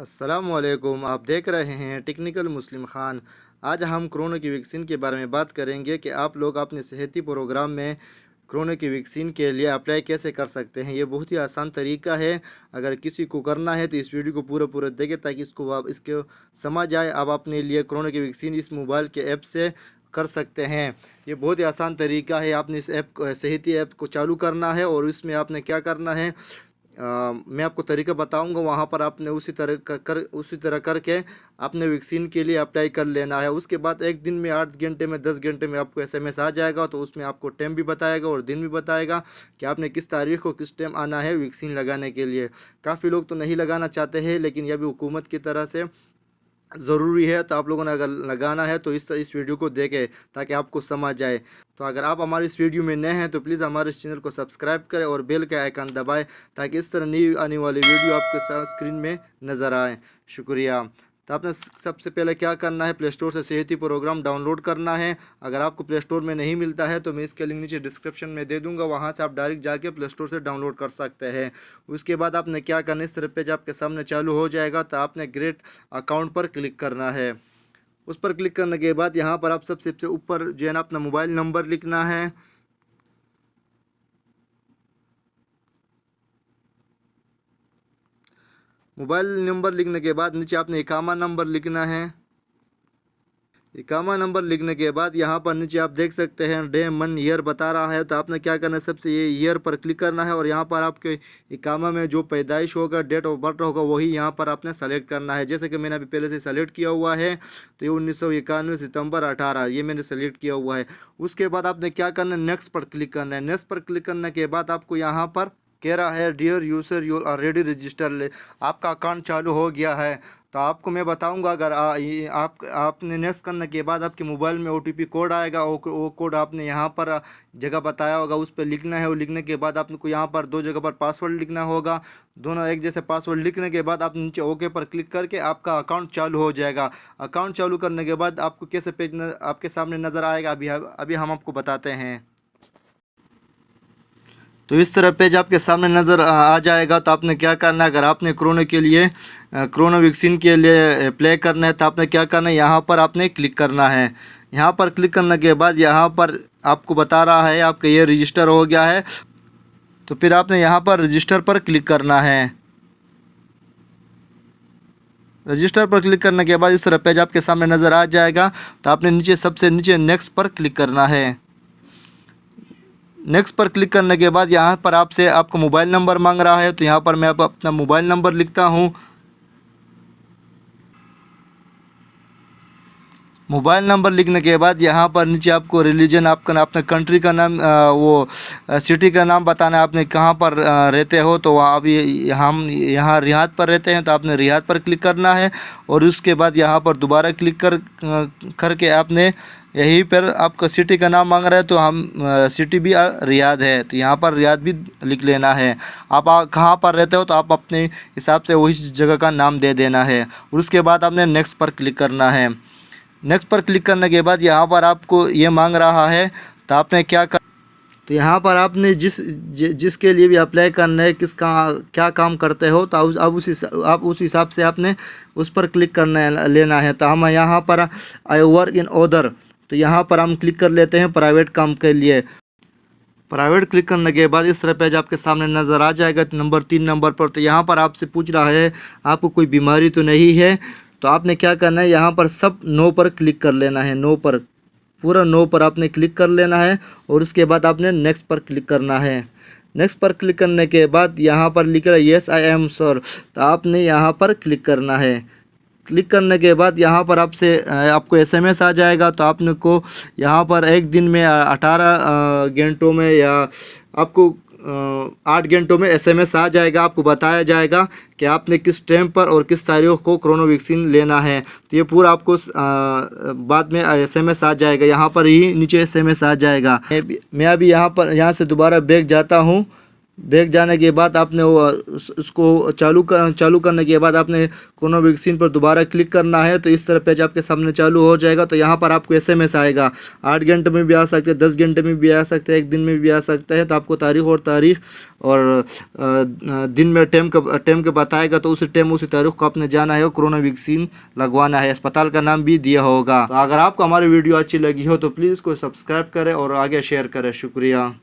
अस्सलामुअलैकुम। आप देख रहे हैं टेक्निकल मुस्लिम खान। आज हम कोरोना की वैक्सीन के बारे में बात करेंगे कि आप लोग अपने सेहती प्रोग्राम में कोरोना की वैक्सीन के लिए अप्लाई कैसे कर सकते हैं। ये बहुत ही आसान तरीका है। अगर किसी को करना है तो इस वीडियो को पूरा पूरा देखें ताकि इसको समझ आए। आप अपने लिए कोरोना की वैक्सीन इस मोबाइल के ऐप से कर सकते हैं। ये बहुत ही आसान तरीका है। आपने इस सेहती ऐप को चालू करना है और इसमें आपने क्या करना है, मैं आपको तरीका बताऊंगा। वहाँ पर आपने उसी तरह करके आपने वैक्सीन के लिए अप्लाई कर लेना है। उसके बाद एक दिन में 8 घंटे में 10 घंटे में आपको एसएमएस आ जाएगा, तो उसमें आपको टाइम भी बताएगा और दिन भी बताएगा कि आपने किस तारीख को किस टाइम आना है वैक्सीन लगाने के लिए। काफ़ी लोग तो नहीं लगाना चाहते हैं, लेकिन यह भी हुकूमत की तरह से ज़रूरी है। तो आप लोगों ने अगर लगाना है तो इस वीडियो को देखें ताकि आपको समझ आए। तो अगर आप हमारे इस वीडियो में नए हैं तो प्लीज़ हमारे इस चैनल को सब्सक्राइब करें और बेल का आइकन दबाएं ताकि इस तरह नई आने वाली वीडियो आपके साथ स्क्रीन में नज़र आए। शुक्रिया। तो आपने सबसे पहले क्या करना है, प्ले स्टोर से सेहती प्रोग्राम डाउनलोड करना है। अगर आपको प्ले स्टोर में नहीं मिलता है तो मैं इसके लिंक नीचे डिस्क्रिप्शन में दे दूंगा, वहां से आप डायरेक्ट जाके प्ले स्टोर से डाउनलोड कर सकते हैं। उसके बाद आपने क्या करना है, इस तरह पेज आपके सामने चालू हो जाएगा। तो आपने क्रिएट अकाउंट पर क्लिक करना है। उस पर क्लिक करने के बाद यहाँ पर आप सबसे ऊपर जो है ना अपना मोबाइल नंबर लिखना है। मोबाइल नंबर लिखने के बाद नीचे आपने इकामा नंबर लिखना है। इकामा नंबर लिखने के बाद यहाँ पर नीचे आप देख सकते हैं डे मन ईयर बता रहा है। तो आपने क्या करना है, सबसे ये ईयर पर क्लिक करना है और यहाँ पर आपके इकामा में जो पैदाइश होगा, डेट ऑफ बर्थ होगा, वही यहाँ पर आपने सेलेक्ट करना है। जैसे कि मैंने अभी पहले से सेलेक्ट किया हुआ है, तो ये 1991 सितंबर 18 ये मैंने सेलेक्ट किया हुआ है। उसके बाद आपने क्या करना है, नेक्स्ट पर क्लिक करना है। नेक्स्ट पर क्लिक करने के बाद आपको यहाँ पर कह रहा है dear user you already register, आपका अकाउंट चालू हो गया है। तो आपको मैं बताऊंगा, अगर आपने नेक्स्ट करने के बाद आपके मोबाइल में ओटीपी कोड आएगा। वो कोड आपने यहाँ पर जगह बताया होगा, उस पर लिखना है। वो लिखने के बाद आपको यहाँ पर 2 जगह पर पासवर्ड लिखना होगा। दोनों एक जैसे पासवर्ड लिखने के बाद आप नीचे ओके पर क्लिक करके आपका अकाउंट चालू हो जाएगा। अकाउंट चालू करने के बाद आपको कैसे पेज आपके सामने नज़र आएगा, अभी हम आपको बताते हैं। तो इस तरह पेज आपके सामने नज़र आ जाएगा। तो आपने क्या करना है, अगर आपने कोरोना वैक्सीन के लिए अप्लाई करना है तो आपने क्या करना है, यहाँ पर आपने क्लिक करना है। यहाँ पर क्लिक करने के बाद यहाँ पर आपको बता रहा है आपका ये रजिस्टर हो गया है। तो फिर आपने यहाँ पर रजिस्टर पर क्लिक करना है। रजिस्टर पर क्लिक करने के बाद इस तरह पेज आपके सामने नज़र आ जाएगा। तो आपने सबसे नीचे नेक्स्ट पर क्लिक करना है। नेक्स्ट पर क्लिक करने के बाद यहाँ पर आपसे आपको मोबाइल नंबर मांग रहा है। तो यहाँ पर मैं अपना मोबाइल नंबर लिखता हूँ। मोबाइल नंबर लिखने के बाद यहाँ पर नीचे आपको रिलीजन, आपका अपना कंट्री का नाम, सिटी का नाम बताना है, आपने कहाँ पर रहते हो। तो वहाँ अभी हम यहाँ रियाद पर रहते हैं, तो आपने रियाद पर क्लिक करना है। और उसके बाद यहाँ पर दोबारा क्लिक करके आपने यहीं पर आपका सिटी का नाम मांग रहा है, तो हम सिटी भी रियाद है, तो यहाँ पर रियाद भी लिख लेना है। आप कहाँ पर रहते हो तो आप अपने हिसाब से वही जगह का नाम दे देना है। और उसके बाद आपने नेक्स्ट पर क्लिक करना है। नेक्स्ट पर क्लिक करने के बाद यहाँ पर आपको ये मांग रहा है, तो आपने तो यहाँ पर आपने जिसके लिए भी अप्लाई करना है, क्या काम करते हो, तो आप उस हिसाब से आपने उस पर क्लिक लेना है। तो हम यहाँ पर आई वर्क इन ओदर, तो यहाँ पर हम क्लिक कर लेते हैं प्राइवेट काम के लिए। प्राइवेट क्लिक करने के बाद इस तरह पेज आपके सामने नज़र आ जाएगा नंबर 3 नंबर पर। तो यहाँ पर आपसे पूछ रहा है आपको कोई बीमारी तो नहीं है। तो आपने क्या करना है, यहाँ पर सब नो पर क्लिक कर लेना है। नो पर, पूरा नो पर आपने क्लिक कर लेना है। और उसके बाद आपने नेक्स्ट पर क्लिक करना है। नेक्स्ट पर क्लिक करने के बाद यहाँ पर लिख रहा है येस आई एम श्योर, तो आपने यहाँ पर क्लिक करना है। क्लिक करने के बाद यहाँ पर आपको एसएमएस आ जाएगा। तो आपने को यहाँ पर एक दिन में 18 घंटों में या आपको 8 घंटों में एसएमएस आ जाएगा। आपको बताया जाएगा कि आपने किस टाइम पर और किस तारीख को कोरोना वैक्सीन लेना है। तो ये पूरा आपको बाद में एसएमएस आ जाएगा। यहाँ पर ही नीचे एसएमएस आ जाएगा। मैं अभी यहाँ से दोबारा बैक जाता हूँ। बैक जाने के बाद आपने वो उसको चालू करने के बाद आपने कोनो वैक्सीन पर दोबारा क्लिक करना है, तो इस तरह पेज आपके सामने चालू हो जाएगा। तो यहाँ पर आपको SMS आएगा, 8 घंटे में भी आ सकते हैं, 10 घंटे में भी आ सकते हैं, 1 दिन में भी आ सकता है। तो आपको तारीख और दिन में टाइम का बताएगा, तो उसी टाइम उसी तारीख को आपने जाना है और कोरोना वैक्सीन लगवाना है। अस्पताल का नाम भी दिया होगा। तो अगर आपको हमारी वीडियो अच्छी लगी हो तो प्लीज़ इसको सब्सक्राइब करें और आगे शेयर करें। शुक्रिया।